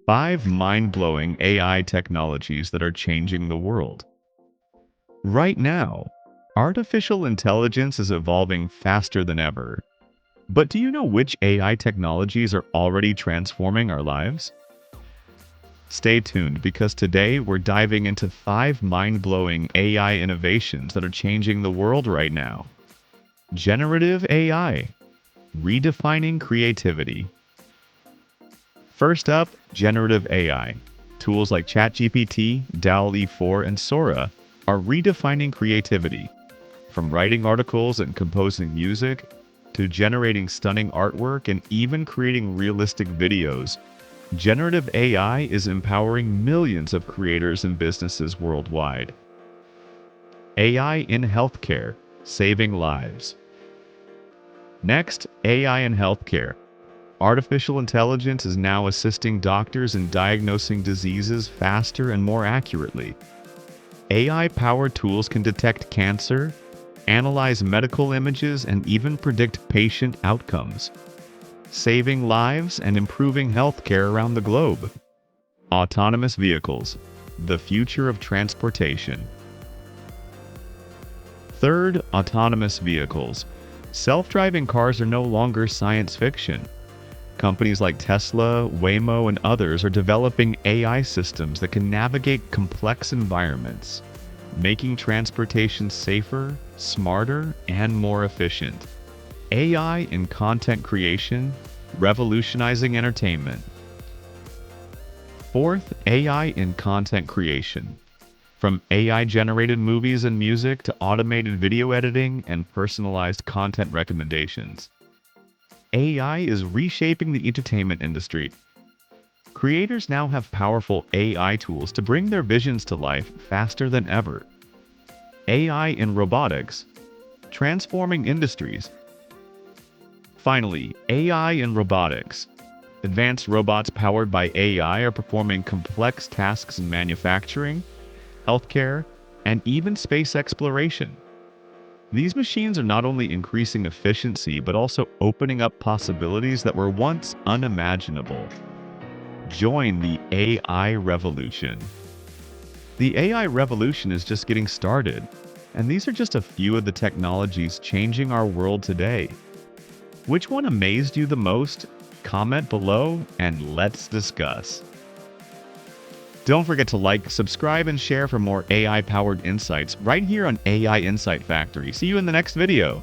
5 mind-blowing AI technologies that are changing the world. Right now, artificial intelligence is evolving faster than ever. But do you know which AI technologies are already transforming our lives? Stay tuned because today we're diving into 5 mind-blowing AI innovations that are changing the world right now. Generative AI, redefining creativity. First up, generative AI. Tools like ChatGPT, DALL-E 4, and Sora are redefining creativity. From writing articles and composing music, to generating stunning artwork and even creating realistic videos, generative AI is empowering millions of creators and businesses worldwide. AI in healthcare, saving lives. Next, AI in healthcare. Artificial intelligence is now assisting doctors in diagnosing diseases faster and more accurately. AI-powered tools can detect cancer, analyze medical images, and even predict patient outcomes, saving lives and improving healthcare around the globe. Autonomous vehicles, the future of transportation. Third, autonomous vehicles. Self-driving cars are no longer science fiction. Companies like Tesla, Waymo, and others are developing AI systems that can navigate complex environments, making transportation safer, smarter, and more efficient. AI in content creation, revolutionizing entertainment. Fourth, AI in content creation. From AI-generated movies and music to automated video editing and personalized content recommendations, AI is reshaping the entertainment industry. Creators now have powerful AI tools to bring their visions to life faster than ever. AI in robotics, transforming industries. Finally, AI in robotics. Advanced robots powered by AI are performing complex tasks in manufacturing, healthcare, and even space exploration. These machines are not only increasing efficiency, but also opening up possibilities that were once unimaginable. Join the AI revolution. The AI revolution is just getting started, and these are just a few of the technologies changing our world today. Which one amazed you the most? Comment below and let's discuss. Don't forget to like, subscribe, and share for more AI-powered insights right here on AI Insight Factory. See you in the next video.